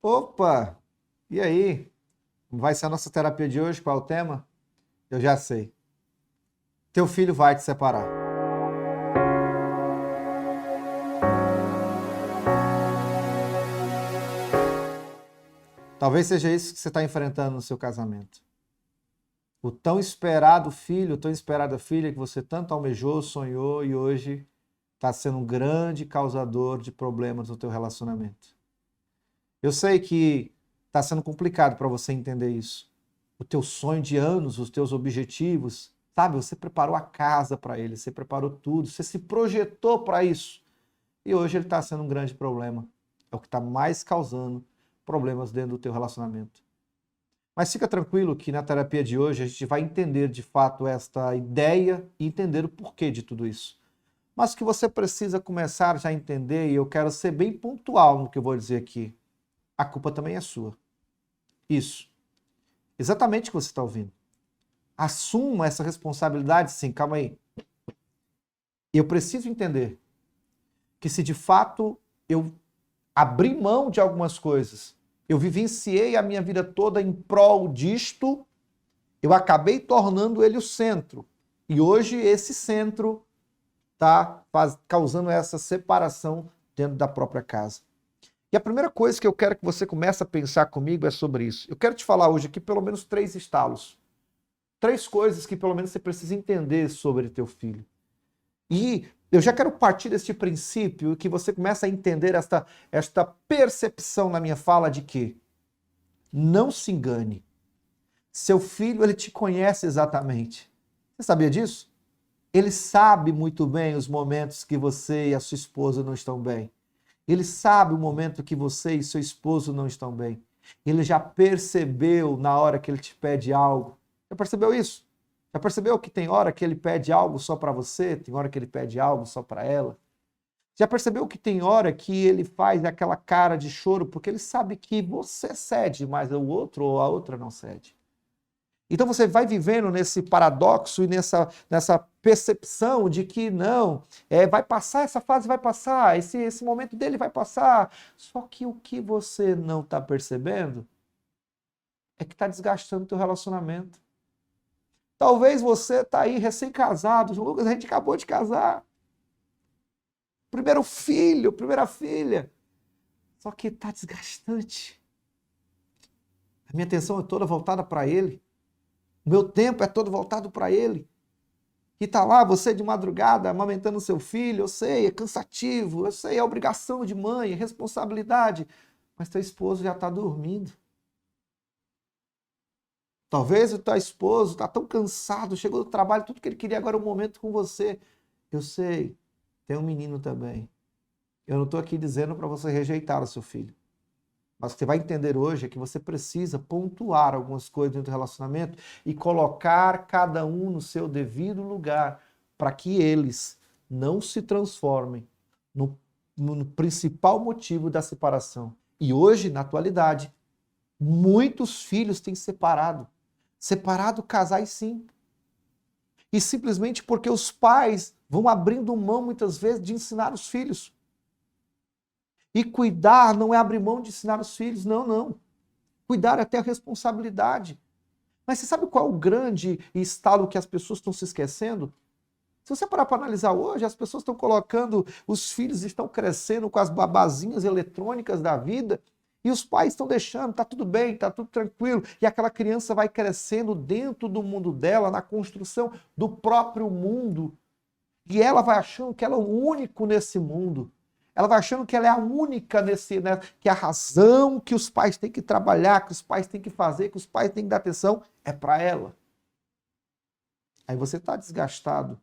Opa! E aí? Vai ser a nossa terapia de hoje? Qual é o tema? Eu já sei. Teu filho vai te separar. Talvez seja isso que você está enfrentando no seu casamento. O tão esperado filho, o tão esperada filha que você tanto almejou, sonhou e hoje está sendo um grande causador de problemas no teu relacionamento. Eu sei que está sendo complicado para você entender isso. O teu sonho de anos, os teus objetivos, sabe? Você preparou a casa para ele, você preparou tudo, você se projetou para isso. E hoje ele está sendo um grande problema. É o que está mais causando problemas dentro do teu relacionamento. Mas fica tranquilo que na terapia de hoje a gente vai entender de fato esta ideia e entender o porquê de tudo isso. Mas o que você precisa começar já a entender, e eu quero ser bem pontual no que eu vou dizer aqui, a culpa também é sua. Isso. Exatamente o que você está ouvindo. Assuma essa responsabilidade, sim, calma aí. Eu preciso entender que se de fato eu abri mão de algumas coisas, eu vivenciei a minha vida toda em prol disto, eu acabei tornando ele o centro. E hoje esse centro está causando essa separação dentro da própria casa. E a primeira coisa que eu quero que você comece a pensar comigo é sobre isso. Eu quero te falar hoje aqui pelo menos 3 estalos. 3 coisas que pelo menos você precisa entender sobre teu filho. E eu já quero partir deste princípio que você começa a entender esta percepção na minha fala de que não se engane. Seu filho, ele te conhece exatamente. Você sabia disso? Ele sabe muito bem os momentos que você e a sua esposa não estão bem. Ele sabe o momento que você e seu esposo não estão bem. Ele já percebeu na hora que ele te pede algo. Já percebeu isso? Já percebeu que tem hora que ele pede algo só para você, tem hora que ele pede algo só para ela? Já percebeu que tem hora que ele faz aquela cara de choro porque ele sabe que você cede, mas o outro ou a outra não cede? Então você vai vivendo nesse paradoxo e nessa percepção de que não, vai passar, essa fase vai passar, esse momento dele vai passar. Só que o que você não está percebendo é que está desgastando o teu relacionamento. Talvez você está aí recém-casado, Lucas, a gente acabou de casar. Primeiro filho, primeira filha. Só que está desgastante. A minha atenção é toda voltada para ele. O meu tempo é todo voltado para ele. E tá lá você de madrugada amamentando seu filho, eu sei, é cansativo, eu sei, é obrigação de mãe, é responsabilidade, mas teu esposo já está dormindo. Talvez o teu esposo está tão cansado, chegou do trabalho, tudo que ele queria agora é um momento com você. Eu sei, tem um menino também. Eu não estou aqui dizendo para você rejeitar o seu filho. Mas o que você vai entender hoje é que você precisa pontuar algumas coisas dentro do relacionamento e colocar cada um no seu devido lugar para que eles não se transformem no principal motivo da separação. E hoje, na atualidade, muitos filhos têm separado. Separado casais, sim. E simplesmente porque os pais vão abrindo mão, muitas vezes, de ensinar os filhos. E cuidar não é abrir mão de ensinar os filhos, não, não. Cuidar é ter a responsabilidade. Mas você sabe qual é o grande estalo que as pessoas estão se esquecendo? Se você parar para analisar hoje, as pessoas estão colocando, os filhos estão crescendo com as babazinhas eletrônicas da vida e os pais estão deixando, tá tudo bem, tá tudo tranquilo. E aquela criança vai crescendo dentro do mundo dela, na construção do próprio mundo. E ela vai achando que ela é o único nesse mundo. Ela vai achando que ela é a única que a razão que os pais têm que trabalhar, que os pais têm que fazer, que os pais têm que dar atenção é para ela. Aí você está desgastado.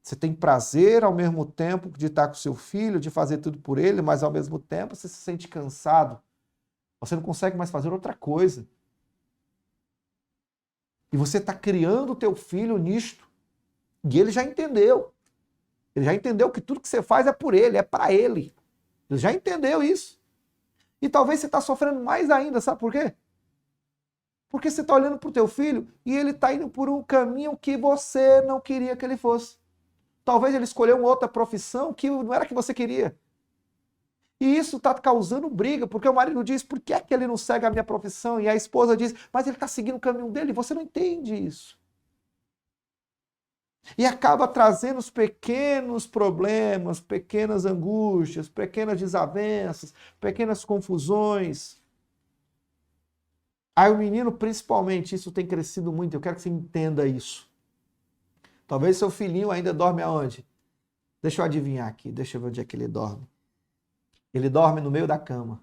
Você tem prazer ao mesmo tempo de estar com seu filho, de fazer tudo por ele, mas ao mesmo tempo você se sente cansado. Você não consegue mais fazer outra coisa. E você está criando o teu filho nisto. E ele já entendeu. Ele já entendeu que tudo que você faz é por ele, é para ele. Ele já entendeu isso. E talvez você está sofrendo mais ainda, sabe por quê? Porque você está olhando para o teu filho e ele está indo por um caminho que você não queria que ele fosse. Talvez ele escolheu uma outra profissão que não era a que você queria. E isso está causando briga, porque o marido diz, por que é que ele não segue a minha profissão? E a esposa diz, mas ele está seguindo o caminho dele, e você não entende isso. E acaba trazendo os pequenos problemas, pequenas angústias, pequenas desavenças, pequenas confusões. Aí o menino, principalmente, isso tem crescido muito, eu quero que você entenda isso. Talvez seu filhinho ainda dorme aonde? Deixa eu adivinhar aqui, deixa eu ver onde é que ele dorme. Ele dorme no meio da cama.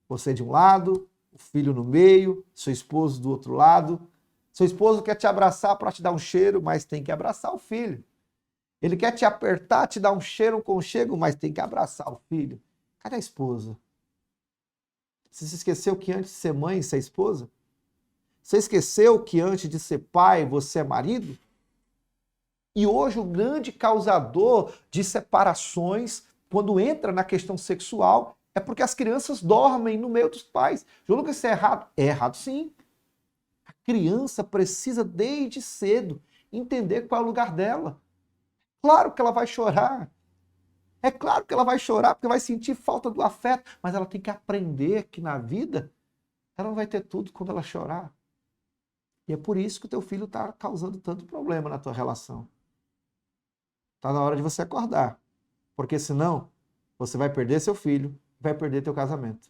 Você de um lado, o filho no meio, seu esposo do outro lado. Seu esposo quer te abraçar para te dar um cheiro, mas tem que abraçar o filho. Ele quer te apertar, te dar um cheiro, um conchego, mas tem que abraçar o filho. Cadê a esposa? Você se esqueceu que antes de ser mãe, você é esposa? Você esqueceu que antes de ser pai, você é marido? E hoje o grande causador de separações, quando entra na questão sexual, é porque as crianças dormem no meio dos pais. João Lucas, isso é errado? É errado sim. A criança precisa, desde cedo, entender qual é o lugar dela. Claro que ela vai chorar. É claro que ela vai chorar, porque vai sentir falta do afeto, mas ela tem que aprender que na vida ela não vai ter tudo quando ela chorar. E é por isso que o teu filho está causando tanto problema na tua relação. Está na hora de você acordar. Porque senão, você vai perder seu filho, vai perder teu casamento.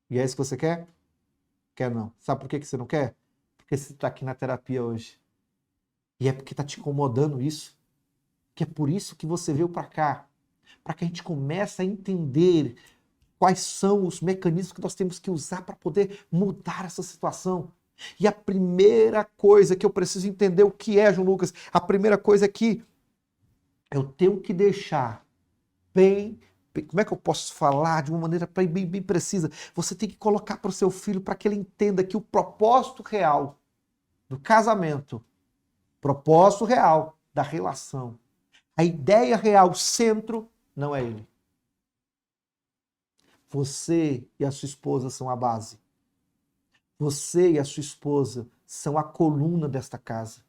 E é isso que você quer? Quer não. Sabe por que você não quer? Porque você está aqui na terapia hoje. E é porque está te incomodando isso. Que é por isso que você veio para cá. Para que a gente comece a entender quais são os mecanismos que nós temos que usar para poder mudar essa situação. E a primeira coisa que eu preciso entender o que é, João Lucas, a primeira coisa é que eu tenho que deixar bem, como é que eu posso falar de uma maneira bem precisa? Você tem que colocar para o seu filho para que ele entenda que o propósito real do casamento, propósito real da relação, a ideia real, o centro, não é ele. Você e a sua esposa são a base. Você e a sua esposa são a coluna desta casa.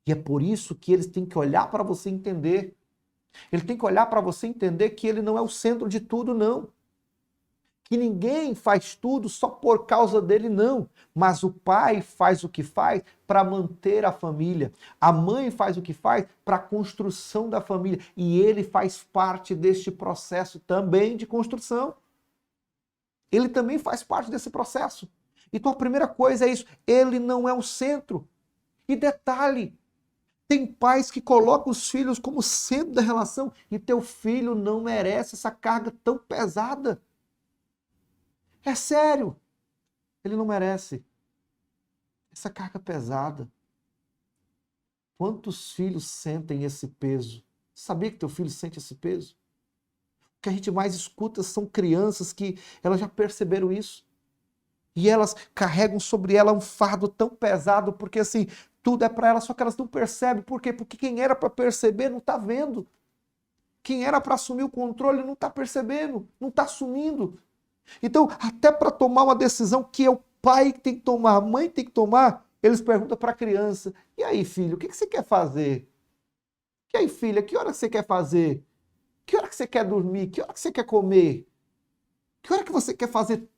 E é por isso que eles têm que olhar para você e entender. Ele tem que olhar para você e entender que ele não é o centro de tudo, não. Que ninguém faz tudo só por causa dele, não. Mas o pai faz o que faz para manter a família. A mãe faz o que faz para a construção da família. E ele faz parte deste processo também de construção. Ele também faz parte desse processo. Então a primeira coisa é isso, ele não é o centro. E detalhe, tem pais que colocam os filhos como centro da relação e teu filho não merece essa carga tão pesada. É sério, ele não merece essa carga pesada. Quantos filhos sentem esse peso? Sabia que teu filho sente esse peso? O que a gente mais escuta são crianças que elas já perceberam isso. E elas carregam sobre ela um fardo tão pesado, porque assim, tudo é para elas, só que elas não percebem. Por quê? Porque quem era para perceber não está vendo. Quem era para assumir o controle não está percebendo, não está assumindo. Então, até para tomar uma decisão que é o pai que tem que tomar, a mãe tem que tomar, eles perguntam para a criança, e aí filho, o que você quer fazer? E aí filha, que hora você quer fazer? Que hora que você quer dormir? Que hora que você quer comer? Que hora que você quer fazer?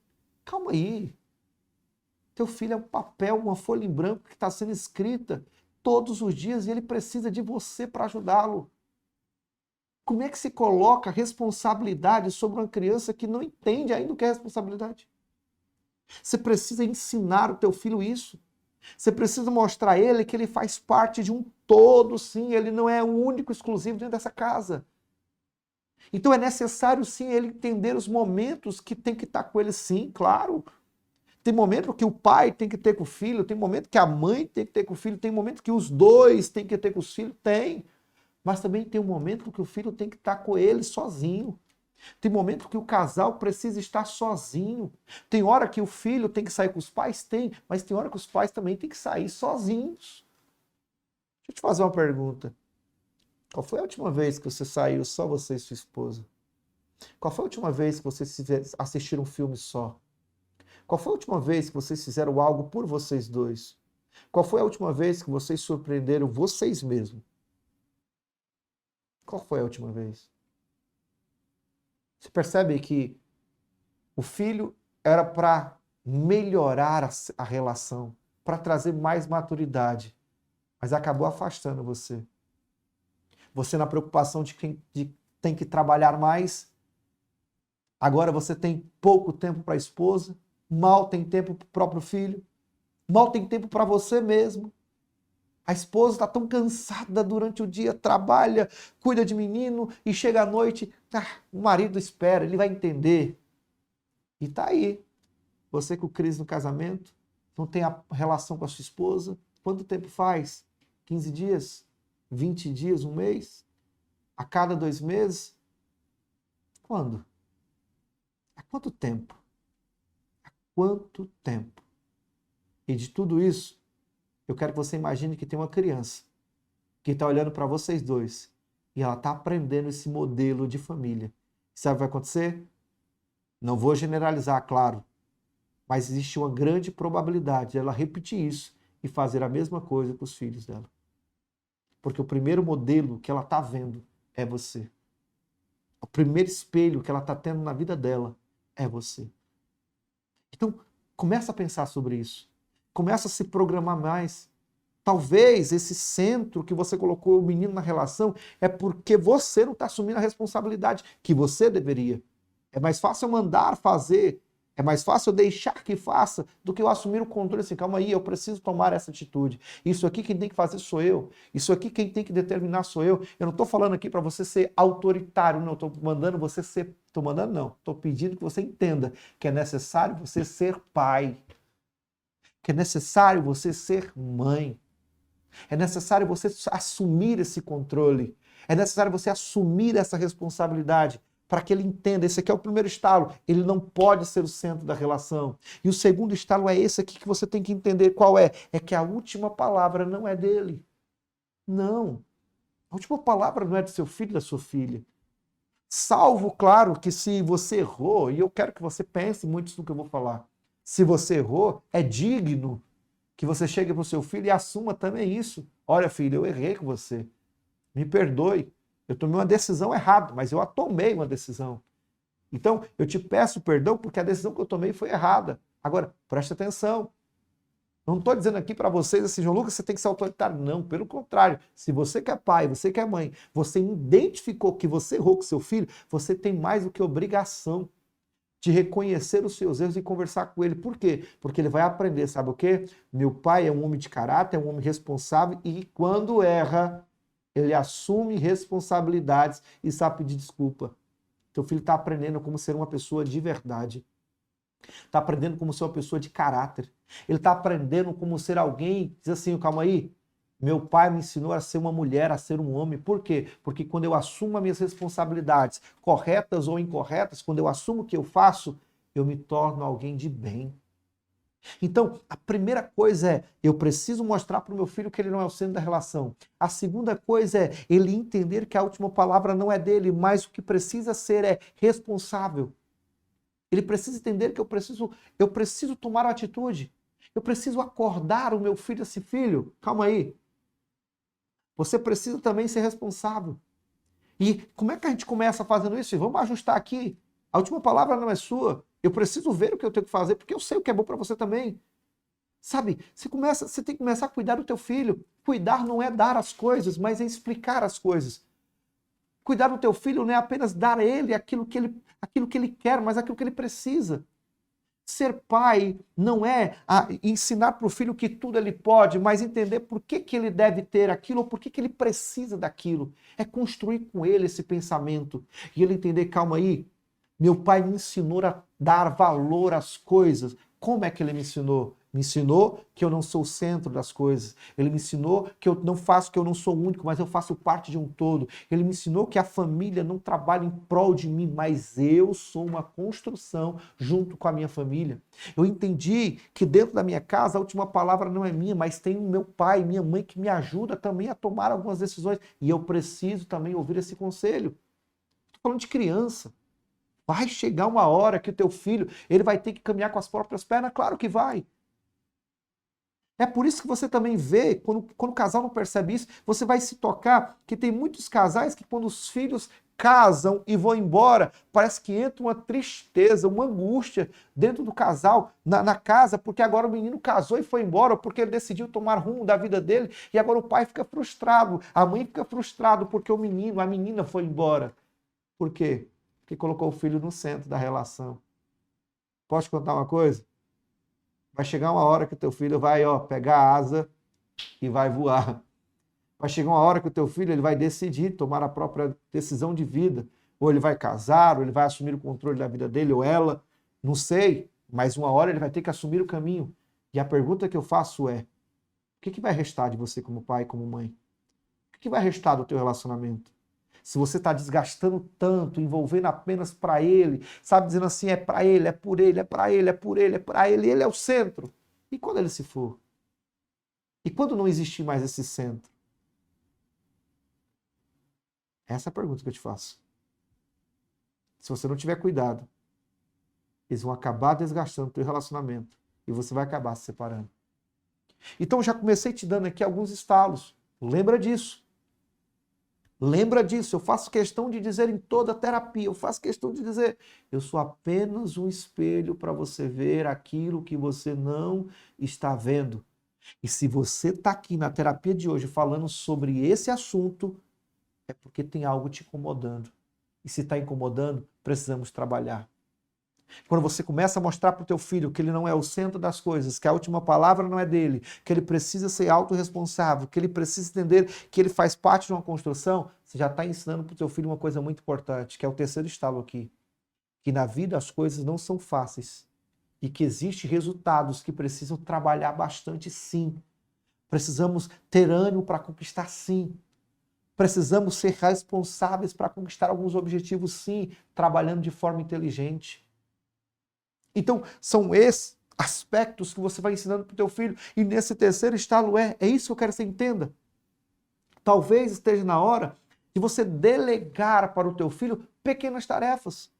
Calma aí. Teu filho é um papel, uma folha em branco que está sendo escrita todos os dias e ele precisa de você para ajudá-lo. Como é que se coloca responsabilidade sobre uma criança que não entende ainda o que é responsabilidade? Você precisa ensinar o teu filho isso. Você precisa mostrar a ele que ele faz parte de um todo, sim. Ele não é o único, exclusivo dentro dessa casa. Então é necessário, sim, ele entender os momentos que tem que estar com ele, sim, claro. Tem momento que o pai tem que ter com o filho, tem momento que a mãe tem que ter com o filho, tem momento que os dois têm que ter com os filhos, tem. Mas também tem um momento que o filho tem que estar com ele sozinho. Tem momento que o casal precisa estar sozinho. Tem hora que o filho tem que sair com os pais? Tem. Mas tem hora que os pais também têm que sair sozinhos. Deixa eu te fazer uma pergunta. Qual foi a última vez que você saiu só você e sua esposa? Qual foi a última vez que vocês assistiram um filme só? Qual foi a última vez que vocês fizeram algo por vocês dois? Qual foi a última vez que vocês surpreenderam vocês mesmos? Qual foi a última vez? Você percebe que o filho era para melhorar a relação, para trazer mais maturidade, mas acabou afastando você. Você na preocupação de quem tem que trabalhar mais, agora você tem pouco tempo para a esposa, mal tem tempo para o próprio filho, mal tem tempo para você mesmo. A esposa está tão cansada durante o dia, trabalha, cuida de menino e chega à noite, o marido espera, ele vai entender. E tá aí, você com crise no casamento, não tem a relação com a sua esposa, quanto tempo faz? 15 dias? 20 dias? Um mês? A cada 2 meses? Quando? Há quanto tempo? Há quanto tempo? E de tudo isso, eu quero que você imagine que tem uma criança que está olhando para vocês dois e ela está aprendendo esse modelo de família. Sabe o que vai acontecer? Não vou generalizar, claro, mas existe uma grande probabilidade de ela repetir isso e fazer a mesma coisa com os filhos dela. Porque o primeiro modelo que ela está vendo é você. O primeiro espelho que ela está tendo na vida dela é você. Então, começa a pensar sobre isso. Começa a se programar mais. Talvez esse centro que você colocou o menino na relação é porque você não está assumindo a responsabilidade que você deveria. É mais fácil eu mandar fazer, é mais fácil eu deixar que faça do que eu assumir o controle assim, calma aí, eu preciso tomar essa atitude. Isso aqui quem tem que fazer sou eu. Isso aqui quem tem que determinar sou eu. Eu não estou falando aqui para você ser autoritário, não. Estou mandando você ser... Estou mandando não. Estou pedindo que você entenda que é necessário você ser pai. Que é necessário você ser mãe. É necessário você assumir esse controle. É necessário você assumir essa responsabilidade para que ele entenda. Esse aqui é o primeiro estalo. Ele não pode ser o centro da relação. E o segundo estalo é esse aqui que você tem que entender qual é. É que a última palavra não é dele. Não. A última palavra não é do seu filho, da sua filha. Salvo, claro, que se você errou, e eu quero que você pense muito no que eu vou falar. Se você errou, é digno que você chegue para o seu filho e assuma também isso. Olha, filho, eu errei com você. Me perdoe. Eu tomei uma decisão errada, mas eu tomei uma decisão. Então, eu te peço perdão porque a decisão que eu tomei foi errada. Agora, preste atenção. Não estou dizendo aqui para vocês assim, João Lucas, você tem que ser autoritário. Não, pelo contrário. Se você que é pai, você que é mãe, você identificou que você errou com seu filho, você tem mais do que obrigação de reconhecer os seus erros e conversar com ele. Por quê? Porque ele vai aprender, sabe o quê? Meu pai é um homem de caráter, é um homem responsável e quando erra, ele assume responsabilidades e sabe pedir desculpa. Teu filho está aprendendo como ser uma pessoa de verdade. Está aprendendo como ser uma pessoa de caráter. Ele está aprendendo como ser alguém, diz assim, calma aí, meu pai me ensinou a ser uma mulher, a ser um homem. Por quê? Porque quando eu assumo as minhas responsabilidades, corretas ou incorretas, quando eu assumo o que eu faço, eu me torno alguém de bem. Então, a primeira coisa é, eu preciso mostrar para o meu filho que ele não é o centro da relação. A segunda coisa é, ele entender que a última palavra não é dele, mas o que precisa ser é responsável. Ele precisa entender que eu preciso tomar uma atitude. Eu preciso acordar o meu filho, esse filho, calma aí. Você precisa também ser responsável. E como é que a gente começa fazendo isso? Vamos ajustar aqui. A última palavra não é sua. Eu preciso ver o que eu tenho que fazer, porque eu sei o que é bom para você também. Sabe, você tem que começar a cuidar do teu filho. Cuidar não é dar as coisas, mas é explicar as coisas. Cuidar do teu filho não é apenas dar a ele aquilo que ele quer, mas aquilo que ele precisa. Ser pai não é ensinar para o filho que tudo ele pode, mas entender por que ele deve ter aquilo ou por que ele precisa daquilo. É construir com ele esse pensamento. E ele entender, calma aí, meu pai me ensinou a dar valor às coisas. Como é que ele me ensinou? Me ensinou que eu não sou o centro das coisas. Ele me ensinou que eu não faço, que eu não sou único, mas eu faço parte de um todo. Ele me ensinou que a família não trabalha em prol de mim, mas eu sou uma construção junto com a minha família. Eu entendi que dentro da minha casa a última palavra não é minha, mas tem o meu pai e minha mãe que me ajuda também a tomar algumas decisões. E eu preciso também ouvir esse conselho. Estou falando de criança. Vai chegar uma hora que o teu filho ele vai ter que caminhar com as próprias pernas? Claro que vai. É por isso que você também vê, quando o casal não percebe isso, você vai se tocar que tem muitos casais que quando os filhos casam e vão embora, parece que entra uma tristeza, uma angústia dentro do casal, na casa, porque agora o menino casou e foi embora, ou porque ele decidiu tomar rumo da vida dele, e agora o pai fica frustrado, a mãe fica frustrada porque o menino, a menina foi embora. Por quê? Porque colocou o filho no centro da relação. Posso te contar uma coisa? Vai chegar uma hora que o teu filho vai, pegar a asa e vai voar. Vai chegar uma hora que o teu filho ele vai decidir tomar a própria decisão de vida. Ou ele vai casar, ou ele vai assumir o controle da vida dele, ou ela. Não sei, mas uma hora ele vai ter que assumir o caminho. E a pergunta que eu faço é: o que vai restar de você como pai, como mãe? O que vai restar do teu relacionamento? Se você está desgastando tanto, envolvendo apenas para ele, sabe, dizendo assim, é para ele, é por ele, é para ele, é por ele, é para ele, ele é o centro. E quando ele se for? E quando não existir mais esse centro? Essa é a pergunta que eu te faço. Se você não tiver cuidado, eles vão acabar desgastando o teu relacionamento e você vai acabar se separando. Então já comecei te dando aqui alguns estalos. Lembra disso. Lembra disso, eu faço questão de dizer em toda a terapia, eu faço questão de dizer, eu sou apenas um espelho para você ver aquilo que você não está vendo. E se você está aqui na terapia de hoje falando sobre esse assunto, é porque tem algo te incomodando. E se está incomodando, precisamos trabalhar. Quando você começa a mostrar para o teu filho que ele não é o centro das coisas, que a última palavra não é dele, que ele precisa ser autorresponsável, que ele precisa entender que ele faz parte de uma construção, você já está ensinando para o teu filho uma coisa muito importante, que é o terceiro estalo aqui. Que na vida as coisas não são fáceis e que existem resultados que precisam trabalhar bastante, sim. Precisamos ter ânimo para conquistar, sim. Precisamos ser responsáveis para conquistar alguns objetivos, sim, trabalhando de forma inteligente. Então, são esses aspectos que você vai ensinando para o teu filho. E nesse terceiro estalo é isso que eu quero que você entenda. Talvez esteja na hora de você delegar para o teu filho pequenas tarefas.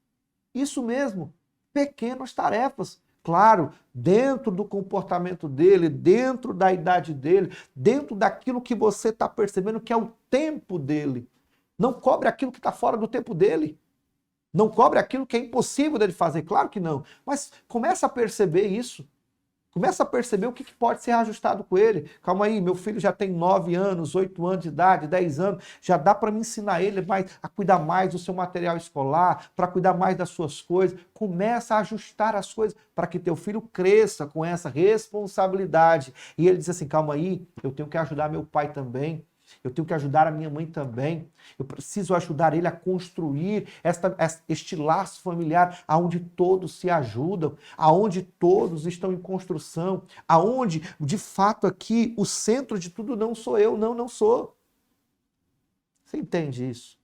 Isso mesmo, pequenas tarefas. Claro, dentro do comportamento dele, dentro da idade dele, dentro daquilo que você está percebendo que é o tempo dele. Não cobre aquilo que está fora do tempo dele. Não cobre aquilo que é impossível dele fazer, claro que não. Mas começa a perceber isso. Começa a perceber o que pode ser ajustado com ele. Calma aí, meu filho já tem 9 anos, 8 anos de idade, 10 anos. Já dá para me ensinar ele a cuidar mais do seu material escolar, para cuidar mais das suas coisas. Começa a ajustar as coisas para que teu filho cresça com essa responsabilidade. E ele diz assim, calma aí, eu tenho que ajudar meu pai também. Eu tenho que ajudar a minha mãe também. Eu preciso ajudar ele a construir este laço familiar aonde todos se ajudam, aonde todos estão em construção, aonde, de fato, aqui o centro de tudo não sou eu, não sou. Você entende isso?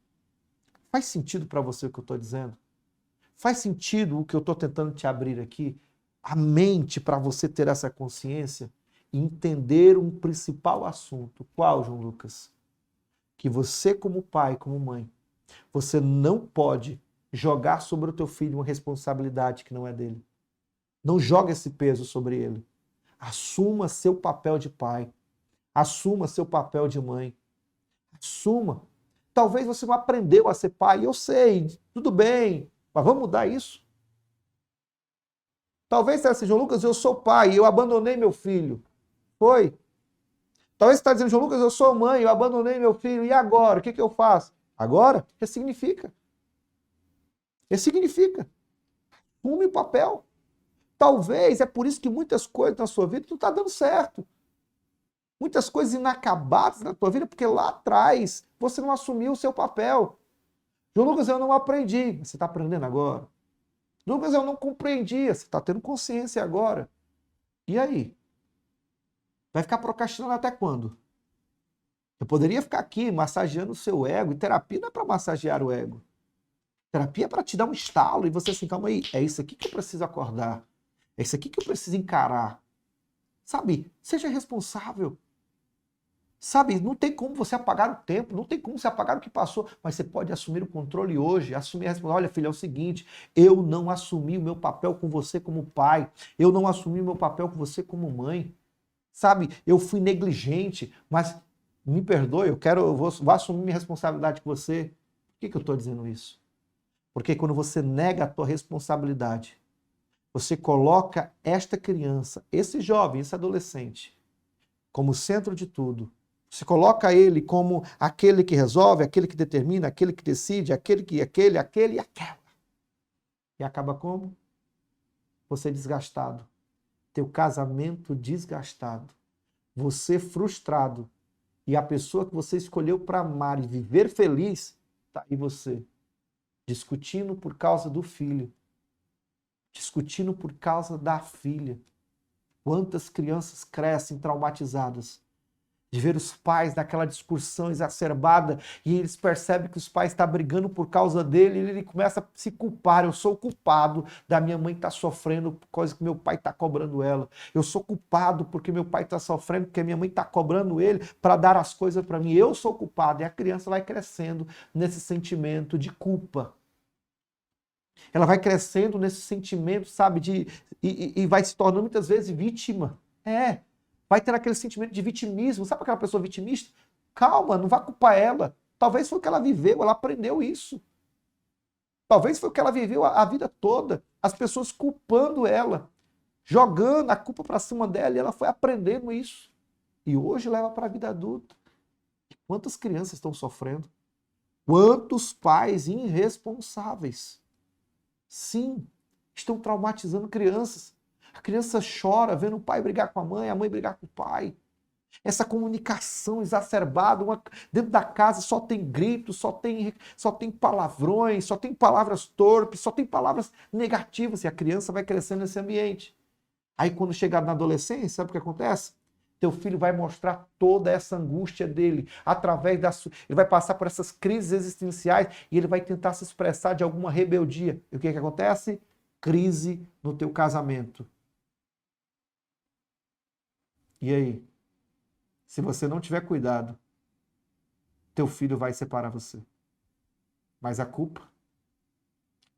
Faz sentido para você o que eu estou dizendo? Faz sentido o que eu estou tentando te abrir aqui? A mente para você ter essa consciência? Entender um principal assunto. Qual, João Lucas? Que você como pai, como mãe, você não pode jogar sobre o teu filho uma responsabilidade que não é dele. Não joga esse peso sobre ele. Assuma seu papel de pai. Assuma seu papel de mãe. Assuma. Talvez você não aprendeu a ser pai, eu sei, tudo bem, mas vamos mudar isso? Talvez você seja, João Lucas, eu sou pai, eu abandonei meu filho. Foi. Talvez você está dizendo, João Lucas, eu sou mãe, eu abandonei meu filho, e agora? O que eu faço? Agora, ressignifica. Ressignifica. Assume o papel. Talvez, é por isso que muitas coisas na sua vida não estão dando certo. Muitas coisas inacabadas na tua vida, porque lá atrás você não assumiu o seu papel. João Lucas, eu não aprendi. Você está aprendendo agora. João Lucas, eu não compreendi. Você está tendo consciência agora. E aí? Vai ficar procrastinando até quando? Eu poderia ficar aqui massageando o seu ego, e terapia não é para massagear o ego. Terapia é para te dar um estalo e você assim, calma aí, é isso aqui que eu preciso acordar. É isso aqui que eu preciso encarar. Sabe? Seja responsável. Sabe? Não tem como você apagar o tempo, não tem como você apagar o que passou, mas você pode assumir o controle hoje, assumir a responsabilidade. Olha, filho, é o seguinte, eu não assumi o meu papel com você como pai, eu não assumi o meu papel com você como mãe. Sabe, eu fui negligente, mas me perdoe, eu vou assumir minha responsabilidade com você. Por que eu estou dizendo isso? Porque quando você nega a tua responsabilidade, você coloca esta criança, esse jovem, esse adolescente, como centro de tudo. Você coloca ele como aquele que resolve, aquele que determina, aquele que decide, aquele e aquela. E acaba como? Você desgastado. Teu casamento desgastado. Você frustrado. E a pessoa que você escolheu para amar e viver feliz, tá aí você. Discutindo por causa do filho. Discutindo por causa da filha. Quantas crianças crescem traumatizadas de ver os pais naquela discussão exacerbada e eles percebem que os pais estão brigando por causa dele e ele começa a se culpar. Eu sou o culpado da minha mãe estar sofrendo por causa que meu pai está cobrando ela. Eu sou culpado porque meu pai está sofrendo porque minha mãe está cobrando ele para dar as coisas para mim. Eu sou culpado. E a criança vai crescendo nesse sentimento de culpa. Ela vai crescendo nesse sentimento, sabe, e vai se tornando muitas vezes vítima. Vai ter aquele sentimento de vitimismo. Sabe aquela pessoa vitimista? Calma, não vá culpar ela. Talvez foi o que ela viveu, ela aprendeu isso. Talvez foi o que ela viveu a vida toda. As pessoas culpando ela, jogando a culpa para cima dela, e ela foi aprendendo isso. E hoje leva para a vida adulta. Quantas crianças estão sofrendo? Quantos pais irresponsáveis? Sim, estão traumatizando crianças. A criança chora vendo o pai brigar com a mãe brigar com o pai. Essa comunicação exacerbada, dentro da casa só tem gritos, só tem palavrões, só tem palavras torpes, só tem palavras negativas, e a criança vai crescendo nesse ambiente. Aí quando chegar na adolescência, sabe o que acontece? Teu filho vai mostrar toda essa angústia dele, através ele vai passar por essas crises existenciais e ele vai tentar se expressar de alguma rebeldia. E o que acontece? Crise no teu casamento. E aí? Se você não tiver cuidado, teu filho vai separar você. Mas a culpa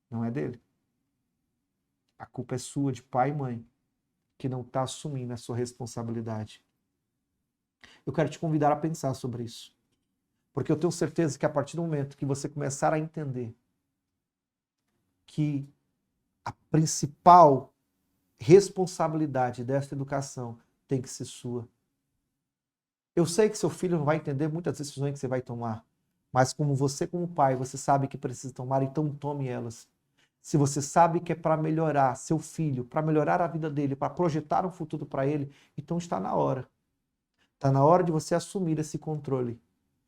não é dele. A culpa é sua, de pai e mãe, que não está assumindo a sua responsabilidade. Eu quero te convidar a pensar sobre isso. Porque eu tenho certeza que a partir do momento que você começar a entender que a principal responsabilidade desta educação tem que ser sua. Eu sei que seu filho não vai entender muitas decisões que você vai tomar, mas como você, como pai, você sabe que precisa tomar, então tome elas. Se você sabe que é para melhorar seu filho, para melhorar a vida dele, para projetar um futuro para ele, então está na hora. Está na hora de você assumir esse controle,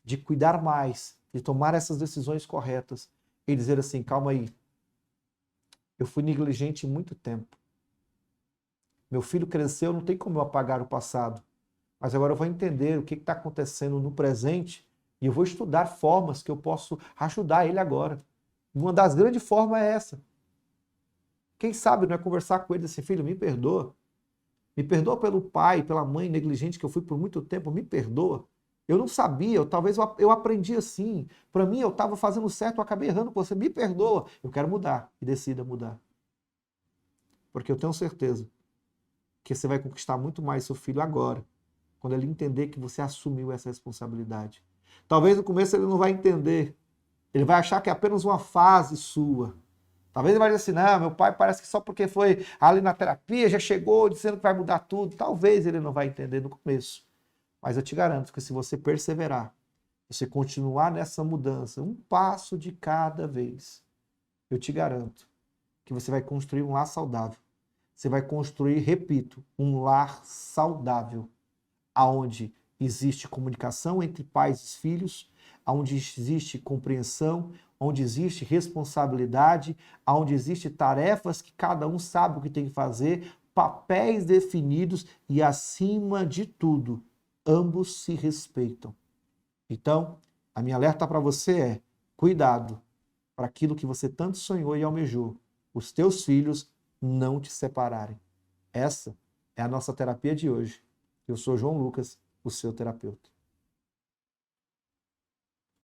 de cuidar mais, de tomar essas decisões corretas e dizer assim, calma aí, eu fui negligente muito tempo. Meu filho cresceu, não tem como eu apagar o passado. Mas agora eu vou entender o que está acontecendo no presente e eu vou estudar formas que eu posso ajudar ele agora. Uma das grandes formas é essa. Quem sabe não é conversar com ele assim, filho, me perdoa. Me perdoa pelo pai, pela mãe negligente que eu fui por muito tempo, me perdoa. Eu não sabia, talvez eu aprendi assim. Para mim eu estava fazendo certo, eu acabei errando com você, me perdoa. Eu quero mudar e decida mudar. Porque eu tenho certeza que você vai conquistar muito mais seu filho agora, quando ele entender que você assumiu essa responsabilidade. Talvez no começo ele não vai entender. Ele vai achar que é apenas uma fase sua. Talvez ele vai dizer assim, não, meu pai parece que só porque foi ali na terapia já chegou dizendo que vai mudar tudo. Talvez ele não vai entender no começo. Mas eu te garanto que se você perseverar, você continuar nessa mudança, um passo de cada vez, eu te garanto que você vai construir um lar saudável. Você vai construir, repito, um lar saudável, aonde existe comunicação entre pais e filhos, onde existe compreensão, onde existe responsabilidade, onde existe tarefas que cada um sabe o que tem que fazer, papéis definidos e, acima de tudo, ambos se respeitam. Então, a minha alerta para você é: cuidado para aquilo que você tanto sonhou e almejou, os teus filhos não te separarem. Essa é a nossa terapia de hoje. Eu sou João Lucas, o seu terapeuta.